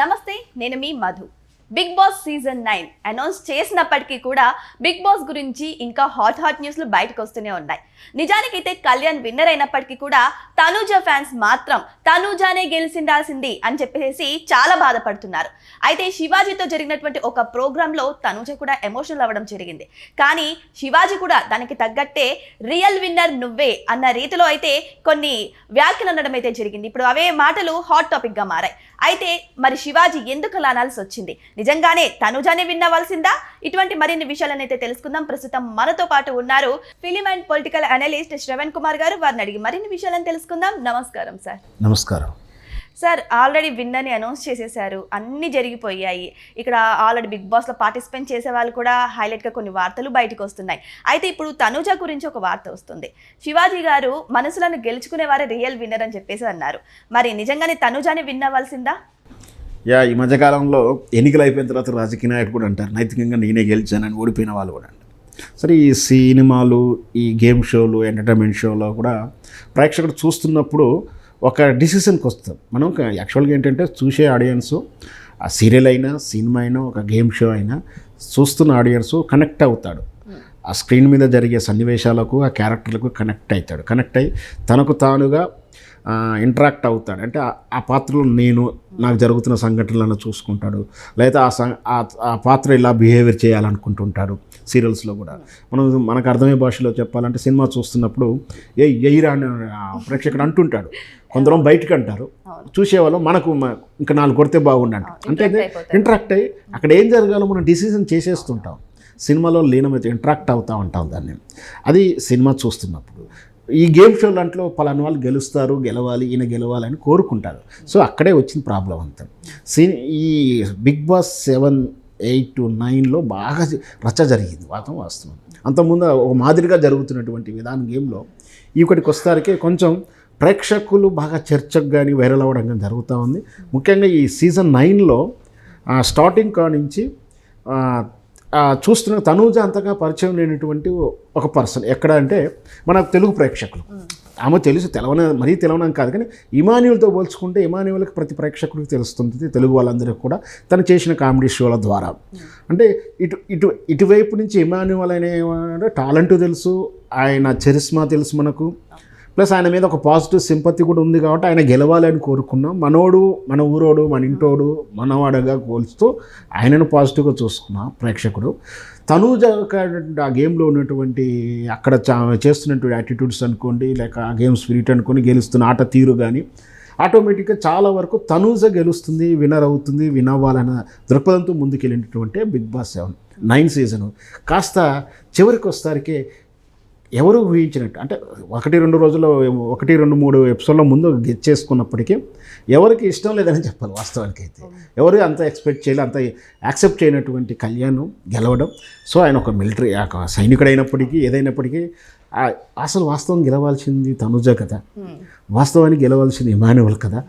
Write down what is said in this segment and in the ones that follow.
నమస్తే, నేను మీ Madhu. Bigg Boss season 9 announce చేసినప్పటికీ కూడా బిగ్ బాస్ గురించి ఇంకా హాట్ న్యూస్లు బయటకు వస్తూనే ఉన్నాయి. నిజానికైతే కళ్యాణ్ విన్నర్ అయినప్పటికీ కూడా తనూజ ఫ్యాన్స్ మాత్రం తనూజానే గెలిచిండాల్సింది అని చెప్పేసి చాలా బాధపడుతున్నారు. అయితే శివాజీతో జరిగినటువంటి ఒక ప్రోగ్రాంలో తనూజ కూడా ఎమోషనల్ అవ్వడం జరిగింది. కానీ శివాజీ కూడా దానికి తగ్గట్టే రియల్ విన్నర్ నువ్వే అన్న రీతిలో అయితే కొన్ని వ్యాఖ్యలు అనడం అయితే జరిగింది. ఇప్పుడు అవే మాటలు హాట్ టాపిక్ గా మారాయి. అయితే మరి శివాజీ ఎందుకు అలా అనాల్సి వచ్చింది? నిజంగానే తనూజానే విన్ అవ్వాల్సిందా? ఇటువంటి మరిన్ని విషయాలను అయితే తెలుసుకుందాం. ప్రస్తుతం మనతో పాటు ఉన్నారు film and political analyst Shravan Kumar గారు. వారిని అడిగి మరిన్ని విషయాలను తెలుసుకుందాం. నమస్కారం సార్. నమస్కారం సార్. ఆల్రెడీ విన్ అని అనౌన్స్ చేసేసారు, అన్నీ జరిగిపోయాయి. ఇక్కడ ఆల్రెడీ బిగ్ బాస్లో పార్టిసిపేట్ చేసే వాళ్ళు కూడా హైలైట్గా కొన్ని వార్తలు బయటకు వస్తున్నాయి. అయితే ఇప్పుడు తనూజ గురించి ఒక వార్త వస్తుంది. శివాజీ గారు మనసులను గెలుచుకునే వారే రియల్ విన్నర్ అని చెప్పేసి అన్నారు. మరి నిజంగానే తనూజానే విన్ అవ్వాల్సిందా? ఈ మధ్యకాలంలో ఎన్నికలు అయిపోయిన తర్వాత రాజకీయ నాయకుడు కూడా అంటారు నైతికంగా నేనే గెలిచానని ఓడిపోయిన వాళ్ళు కూడా అంటారు. సరే, ఈ సినిమాలు, ఈ గేమ్ షోలు, ఎంటర్టైన్మెంట్ షోలో కూడా ప్రేక్షకుడు చూస్తున్నప్పుడు ఒక డిసిషన్కి వస్తాం. మనం యాక్చువల్గా ఏంటంటే చూసే ఆడియన్స్, ఆ సీరియల్ అయినా సినిమా అయినా ఒక గేమ్ షో అయినా చూస్తున్న ఆడియన్స్ కనెక్ట్ అవుతాడు. ఆ స్క్రీన్ మీద జరిగే సన్నివేశాలకు, ఆ క్యారెక్టర్లకు కనెక్ట్ అవుతాడు. కనెక్ట్ అయ్యి తనకు తానుగా ఇంటరాక్ట్ అవుతాడు. అంటే ఆ పాత్రలో నాకు జరుగుతున్న సంఘటనలను చూసుకుంటాడు. లేదా ఆ పాత్ర ఇలా బిహేవియర్ చేయాలనుకుంటుంటాడు. సీరియల్స్లో కూడా మనకు అర్థమయ్యే భాషలో చెప్పాలంటే సినిమా చూస్తున్నప్పుడు ఎయిరా అని ప్రేక్షకుడు అంటుంటాడు. కొందరు బయటకు అంటారు, చూసేవాళ్ళం మనకు ఇంకా 4 కొడితే బాగుండంట. అంటే ఇంటరాక్ట్ అయ్యి అక్కడ ఏం జరగాలో మనం డిసిజన్ చేసేస్తుంటాం. సినిమాలో లీనమైతే ఇంటరాక్ట్ అవుతూ ఉంటాం దాన్ని. అది సినిమా చూస్తున్నప్పుడు. ఈ గేమ్ షో దాంట్లో పలానా వాళ్ళు గెలుస్తారు, గెలవాలి, ఈయన గెలవాలని కోరుకుంటారు. సో అక్కడే వచ్చిన ప్రాబ్లం అంతా. ఈ బిగ్ బాస్ 7, 8, 9లో బాగా రచ్చ జరిగింది. వాస్తవం. అంతకుముందు ఒక మాదిరిగా జరుగుతున్నటువంటి విధానం గేమ్లో ఇక్కడికి వస్తారికే కొంచెం ప్రేక్షకులు బాగా చర్చకు కానీ వైరల్ అవ్వడం కానీ జరుగుతూ ఉంది. ముఖ్యంగా ఈ సీజన్ 9లో స్టార్టింగ్ నుంచి చూస్తున్న తనూజ అంతగా పరిచయం లేనటువంటి ఒక పర్సన్. ఎక్కడ అంటే మన తెలుగు ప్రేక్షకులు. ఆమె మరీ తెలవనం కాదు, కానీ ఇమాన్యుల్తో పోల్చుకుంటే ఇమాన్యుల్కి ప్రతి ప్రేక్షకుడికి తెలుస్తుంది, తెలుగు వాళ్ళందరికీ కూడా తను చేసిన కామెడీ షోల ద్వారా. అంటే ఇటువైపు నుంచి ఇమాన్యుల్ అనే టాలెంట్ తెలుసు, ఆయన చరిస్మా తెలుసు మనకు. ప్లస్ ఆయన మీద ఒక పాజిటివ్ సింపతి కూడా ఉంది కాబట్టి ఆయన గెలవాలని కోరుకున్నాం. మనోడు, మన ఊరోడు, మన ఇంటోడు, మనవాడగా పోల్చుతూ ఆయనను పాజిటివ్గా చూసుకున్నాం ప్రేక్షకుడు. తనూజ ఆ గేమ్లో ఉన్నటువంటి అక్కడ చేస్తున్నటువంటి యాటిట్యూడ్స్ అనుకోండి, లేక ఆ గేమ్ స్పిరిట్ అనుకోండి, గెలుస్తున్న ఆట తీరు కానీ ఆటోమేటిక్గా చాలా వరకు తనూజ గెలుస్తుంది, విన్నర్ అవుతుంది, విన్ అవ్వాలన్న దృక్పథంతో ముందుకెళ్ళినటువంటి బిగ్ బాస్ 7, 9 సీజను కాస్త చివరికి వస్తారికే ఎవరు ఊహించినట్టు, అంటే 1-2 రోజుల్లో 1-2-3 ఎపిసోడ్ల ముందు గెట్ చేసుకున్నప్పటికీ ఎవరికి ఇష్టం లేదని చెప్పాలి. వాస్తవానికి అయితే ఎవరు అంత ఎక్స్పెక్ట్ చేయలేదు, అంత యాక్సెప్ట్ చేయనటువంటి కళ్యాణ్ గెలవడం. సో ఆయన ఒక మిలిటరీ సైనికుడైనప్పటికీ ఏదైనప్పటికీ అసలు వాస్తవం గెలవాల్సింది తనూజ కదా, వాస్తవానికి గెలవాల్సింది ఇమాన్యుల్ కదా.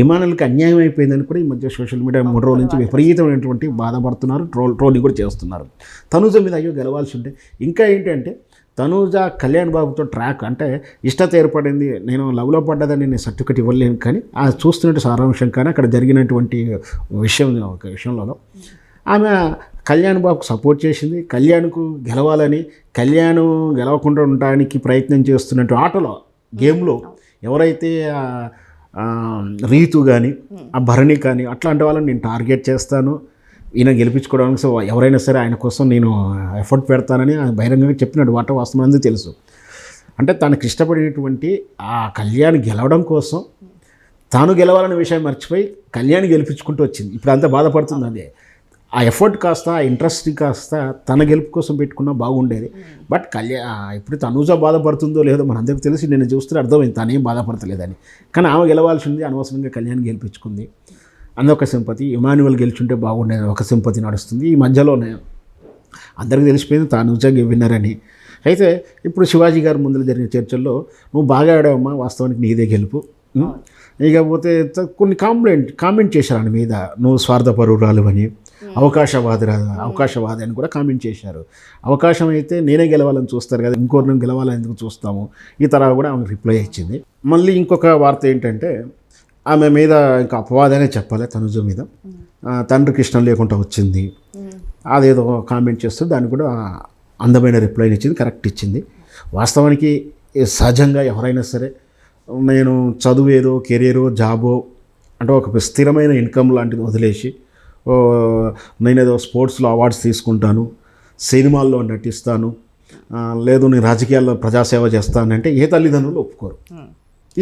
ఇమాన్యుల్కి అన్యాయం అయిపోయిందని కూడా ఈ మధ్య సోషల్ మీడియా 3 రోజుల నుంచి విపరీతమైనటువంటి బాధపడుతున్నారు, ట్రోలింగ్ కూడా చేస్తున్నారు. తనూజ మీద అయ్యో గెలవాల్సి ఉంటే. ఇంకా ఏంటంటే తనూజ కళ్యాణ్ బాబుతో ట్రాక్ అంటే ఇష్టత ఏర్పడింది, నేను లవ్లో పడ్డదని నేను సర్టిఫికెట్ ఇవ్వలేను, కానీ ఆ చూస్తున్నట్టు సారాంశం కానీ అక్కడ జరిగినటువంటి విషయంలో ఆమె కళ్యాణ్ బాబుకు సపోర్ట్ చేసింది. కళ్యాణ్కు గెలవాలని, కళ్యాణ్ గెలవకుండా ఉండడానికి ప్రయత్నం చేస్తున్నట్టు ఆటలో గేమ్లో ఎవరైతే రీతు కానీ ఆ భరణి కానీ అట్లాంటి వాళ్ళని నేను టార్గెట్ చేస్తాను, ఈయన గెలిపించుకోవడానికి. సో ఎవరైనా సరే ఆయన కోసం నేను ఎఫర్ట్ పెడతానని బహిరంగంగా చెప్పినాడు. వాస్తవం అందరికీ తెలుసు. అంటే తనకు ఇష్టపడినటువంటి ఆ కళ్యాణ్ గెలవడం కోసం తాను గెలవాలనే విషయం మర్చిపోయి కళ్యాణ్ గెలిపించుకుంటూ వచ్చింది. ఇప్పుడు అంతా బాధపడుతుంది. అదే ఆ ఎఫర్ట్ కాస్త, ఆ ఇంట్రెస్ట్ కాస్త తన గెలుపు కోసం పెట్టుకున్నా బాగుండేది. బట్ ఇప్పుడు తనూజ బాధపడుతుందో లేదో మనందరికీ తెలిసి నేను చూస్తే అర్థమైంది తనేం బాధపడతలేదని. కానీ ఆమె గెలవాల్సింది, అనవసరంగా కళ్యాణ్ గెలిపించుకుంది. అందొక సింపతి. ఇమాన్యుల్ గెలుచుంటే బాగుండేది ఒక సింపతి నడుస్తుంది. ఈ మధ్యలోనే అందరికీ తెలిసిపోయింది తనూజ విన్నర్ అని. అయితే ఇప్పుడు శివాజీ గారి ముందు జరిగిన చర్చల్లో నువ్వు బాగా ఆడావమ్మా, వాస్తవానికి నీదే గెలుపు. ఇకపోతే కొన్ని కామెంట్ చేశారు ఆయన మీద, నువ్వు స్వార్థపరురాలు అని, అవకాశవాది అని కూడా కామెంట్ చేశారు. అవకాశం అయితే నేనే గెలవాలని చూస్తారు కదా, ఇంకోరిని గెలవాలని ఎందుకు చూస్తాము, ఈ తరహా కూడా ఆమె రిప్లై ఇచ్చింది. మళ్ళీ ఇంకొక వార్త ఏంటంటే ఆమె మీద ఇంకా అపవాదనే చెప్పాలి తనుజ మీద. తండ్రికి ఇష్టం లేకుండా వచ్చింది, అదేదో కామెంట్ చేస్తూ దానికి కూడా అందమైన రిప్లైని ఇచ్చింది, కరెక్ట్ ఇచ్చింది. వాస్తవానికి సహజంగా ఎవరైనా సరే నేను చదువేదో కెరీరో జాబో అంటే ఒక స్థిరమైన ఇన్కమ్ లాంటిది వదిలేసి నేనేదో స్పోర్ట్స్లో అవార్డ్స్ తీసుకుంటాను, సినిమాల్లో నటిస్తాను, లేదు నేను రాజకీయాల్లో ప్రజాసేవ చేస్తానంటే ఏ తల్లిదండ్రులు ఒప్పుకోరు.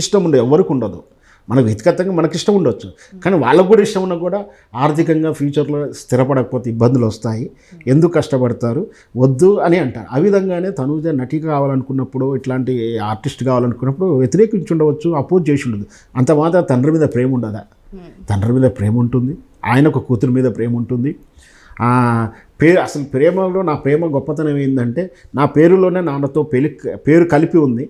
ఇష్టం ఉండదు, ఎవరికి ఉండదు. మనకు వ్యక్తిగతంగా మనకి ఇష్టం ఉండొచ్చు, కానీ వాళ్ళకు కూడా ఇష్టం ఉన్నా కూడా ఆర్థికంగా ఫ్యూచర్లో స్థిరపడకపోతే ఇబ్బందులు వస్తాయి, ఎందుకు కష్టపడతారు, వద్దు అని అంటారు. ఆ విధంగానే తనూజ నటి కావాలనుకున్నప్పుడు, ఇట్లాంటి ఆర్టిస్ట్ కావాలనుకున్నప్పుడు వ్యతిరేకించి ఉండవచ్చు, అపోజ్ చేసి ఉండదు. అంత మాత్రం తండ్రి మీద ప్రేమ ఉండదా? తండ్రి మీద ప్రేమ ఉంటుంది, ఆయనకు కూతురు మీద ప్రేమ ఉంటుంది. అసలు ప్రేమలో నా ప్రేమ గొప్పతనం ఏంటంటే నా పేరులోనే నాన్నతో పేరు కలిపి ఉంది.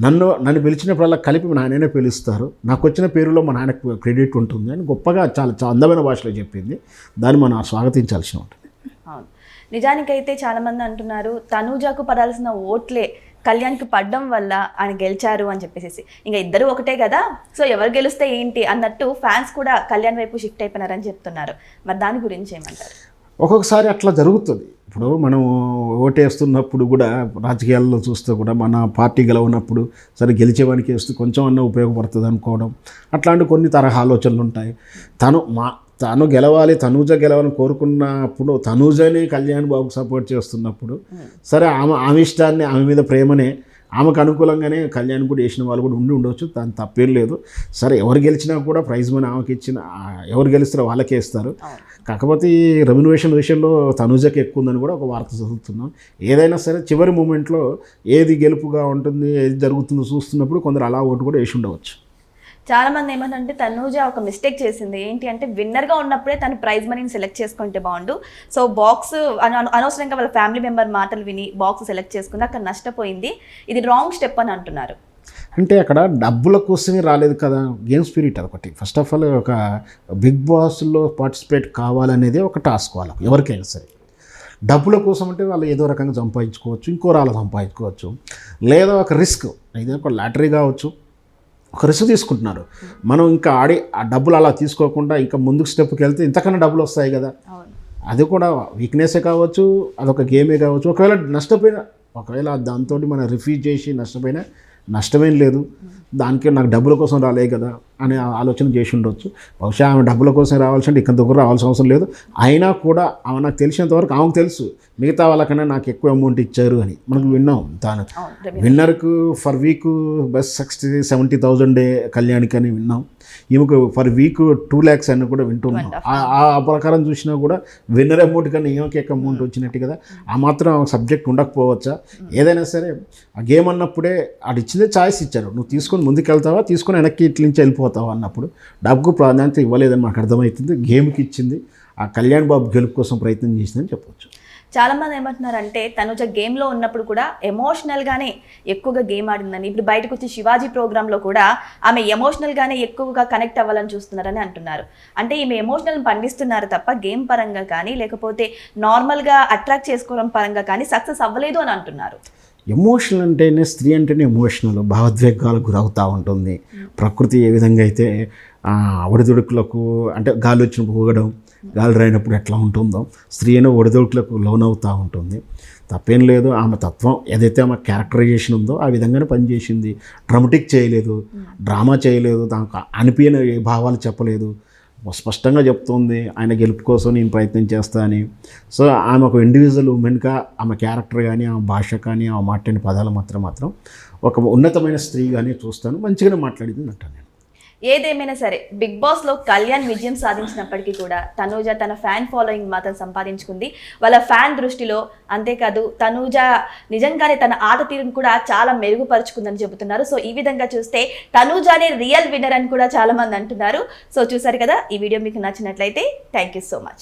నన్ను పిలిచినప్పుడల్లా కలిపి మా నాయనే పిలుస్తారు, నాకు వచ్చిన పేరులో మా నాన్నకు క్రెడిట్ ఉంటుంది అని గొప్పగా చాలా అందమైన భాషలో చెప్పింది. దాన్ని మనం స్వాగతించాల్సి ఉంటుంది. అవును, నిజానికైతే చాలామంది అంటున్నారు తనూజకు పడాల్సిన ఓట్లే కళ్యాణ్కి పడ్డం వల్ల ఆయన గెలిచారు అని చెప్పేసి. ఇంకా ఇద్దరు ఒకటే కదా, సో ఎవరు గెలిస్తే ఏంటి అన్నట్టు ఫ్యాన్స్ కూడా కళ్యాణ్ వైపు షిఫ్ట్ అయిపోయినారని చెప్తున్నారు. మరి దాని గురించి ఏమంటారు? ఒక్కొక్కసారి అట్లా జరుగుతుంది. ఇప్పుడు మనం ఓటేస్తున్నప్పుడు కూడా రాజకీయాల్లో చూస్తే కూడా మన పార్టీ గెలవనప్పుడు సరే గెలిచేవానికి వేస్తే కొంచెం అన్న ఉపయోగపడుతుంది అనుకోవడం, అట్లాంటి కొన్ని తరహా ఆలోచనలు ఉంటాయి. తను గెలవాలి, తనూజ గెలవాలని కోరుకున్నప్పుడు, తనూజని కళ్యాణ్ బాబుకు సపోర్ట్ చేస్తున్నప్పుడు సరే ఆమె ఇష్టాన్ని, ఆమె మీద ప్రేమనే ఆమెకు అనుకూలంగానే కళ్యాణ్ కూడా వేసిన వాళ్ళు కూడా ఉండొచ్చు, దాని తప్పేం లేదు. సరే ఎవరు గెలిచినా కూడా ప్రైజ్ మనీ ఆమెకి ఇచ్చిన, ఎవరు గెలుస్తారో వాళ్ళకే ఇస్తారు. కాకపోతే ఈ రెమ్యునరేషన్ విషయంలో తనూజకి ఎక్కువ ఉందని కూడా ఒక వార్త చదువుతున్నాం. ఏదైనా సరే చివరి మూమెంట్లో ఏది గెలుపుగా ఉంటుంది, ఏది జరుగుతుందో చూస్తున్నప్పుడు కొందరు అలా ఓటు కూడా వేసి ఉండవచ్చు. చాలామంది ఏమంటే తనూజ ఒక మిస్టేక్ చేసింది, ఏంటి అంటే విన్నర్గా ఉన్నప్పుడే తను ప్రైజ్ మనీని సెలెక్ట్ చేసుకుంటే బాగుండు, సో బాక్స్ అనవసరంగా వాళ్ళ ఫ్యామిలీ మెంబర్ మాటలు విని బాక్స్ సెలెక్ట్ చేసుకుంది, అక్కడ నష్టపోయింది, ఇది రాంగ్ స్టెప్ అని అంటున్నారు. అంటే అక్కడ డబ్బుల కోసమే రాలేదు కదా, గేమ్ స్పిరిట్ అదొకటి. ఫస్ట్ ఆఫ్ ఆల్ ఒక బిగ్ బాస్లో పార్టిసిపేట్ కావాలనేది ఒక టాస్క్ వాళ్ళకు, ఎవరికైనా సరే. డబ్బుల కోసం అంటే వాళ్ళు ఏదో రకంగా సంపాదించుకోవచ్చు, ఇంకో రాళ్ళు సంపాదించుకోవచ్చు, లేదా ఒక రిస్క్, ఇది ఒక లాటరీ కావచ్చు, ఒక రిస్క్ తీసుకుంటున్నారు. మనం ఇంకా ఆడి ఆ డబ్బులు అలా తీసుకోకుండా ఇంకా ముందుకు స్టెప్కి వెళ్తే ఇంతకన్నా డబ్బులు వస్తాయి కదా, అది కూడా వీక్నెస్సే కావచ్చు, అదొక గేమే కావచ్చు. ఒకవేళ దాంతో మనం రిఫ్యూజ్ చేసి నష్టపోయినా నష్టమేం లేదు, దానికి నాకు డబ్బుల కోసం రాలే కదా అనే ఆలోచన చేసి ఉండొచ్చు. బహుశా ఆమె డబ్బుల కోసం రావాల్సింటే ఇక్కడ దగ్గర రావాల్సిన అవసరం లేదు. అయినా కూడా ఆమె నాకు తెలిసినంతవరకు ఆమెకు తెలుసు మిగతా వాళ్ళకన్నా నాకు ఎక్కువ అమౌంట్ ఇచ్చారు అని. మనకు విన్నాం, తాను విన్నర్కు ఫర్ వీక్ బస్ 60-70,000 కళ్యాణ్కి అని విన్నాం. ఈమెకు ఫర్ వీక్ 2 lakhs అని కూడా వింటున్నాం. ఆ ప్రకారం చూసినా కూడా విన్నర్ అమౌంట్ కన్నా ఈమెకి ఎక్కువ అమౌంట్ వచ్చినట్టు కదా. ఆ మాత్రం సబ్జెక్ట్ ఉండకపోవచ్చా? ఏదైనా సరే ఆ గేమ్ అన్నప్పుడే ఆడిచ్చిందే ఛాయిస్ ఇచ్చారు, నువ్వు తీసుకొని ముందుకు వెళ్తావా, తీసుకొని వెనక్కి ఇట్ల నుంచి వెళ్ళిపోతావా అన్నప్పుడు డబ్బుకు ప్రాధాన్యత ఇవ్వలేదని మాకు అర్థమవుతుంది. గేమ్కి ఇచ్చింది, ఆ కళ్యాణ్ బాబు గెలుపు కోసం ప్రయత్నం చేసిందని చెప్పవచ్చు. చాలామంది ఏమంటున్నారంటే తనూజ గేమ్లో ఉన్నప్పుడు కూడా ఎమోషనల్గానే ఎక్కువగా గేమ్ ఆడిందని, ఇప్పుడు బయటకు వచ్చి శివాజీ ప్రోగ్రాంలో కూడా ఆమె ఎమోషనల్గానే ఎక్కువగా కనెక్ట్ అవ్వాలని చూస్తున్నారని అంటున్నారు. అంటే ఈమె ఎమోషనల్ని పండిస్తున్నారు తప్ప గేమ్ పరంగా కానీ లేకపోతే నార్మల్గా అట్రాక్ట్ చేసుకోవడం పరంగా కానీ సక్సెస్ అవ్వలేదు అని అంటున్నారు. ఎమోషనల్ అంటేనే, స్త్రీ అంటేనే ఎమోషనల్, భావోద్వేగాలకు గురవుతూ ఉంటుంది. ప్రకృతి ఏ విధంగా అయితే ఒడిదుడుకులకు అంటే గాలి వచ్చినప్పుడు ఊగడం, గాలి రాయినప్పుడు ఎట్లా ఉంటుందో స్త్రీ అయినా ఒడిదుడుకులకు లోనవుతూ ఉంటుంది. తప్పేం లేదు, ఆమె తత్వం ఏదైతే ఆమె క్యారెక్టరైజేషన్ ఉందో ఆ విధంగానే పనిచేసింది. డ్రామాటిక్ చేయలేదు, డ్రామా చేయలేదు, దానికి అనిపించిన భావాలు చెప్పలేదు, స్పష్టంగా చెప్తుంది ఆయన గెలుపు కోసం నేను ప్రయత్నం చేస్తా అని. సో ఆమె ఒక ఇండివిజువల్ ఉమెన్గా ఆమె క్యారెక్టర్ కానీ, ఆమె భాష కానీ, ఆమె మాట్లాడిన పదాలు మాత్రం ఒక ఉన్నతమైన స్త్రీ కానీ చూస్తాను, మంచిగానే మాట్లాడింది అంటాను నేను. ఏదేమైనా సరే బిగ్ బాస్లో కళ్యాణ్ విజయం సాధించినప్పటికీ కూడా తనూజ తన ఫ్యాన్ ఫాలోయింగ్ మాత్రం సంపాదించుకుంది వాళ్ళ ఫ్యాన్ దృష్టిలో. అంతేకాదు తనూజ నిజంగానే తన ఆట తీరును కూడా చాలా మెరుగుపరుచుకుందని చెబుతున్నారు. సో ఈ విధంగా చూస్తే తనూజనే రియల్ విన్నర్ అని కూడా చాలా మంది అంటున్నారు. సో చూసారు కదా, ఈ వీడియో మీకు నచ్చినట్లయితే థ్యాంక్ యూ సో మచ్.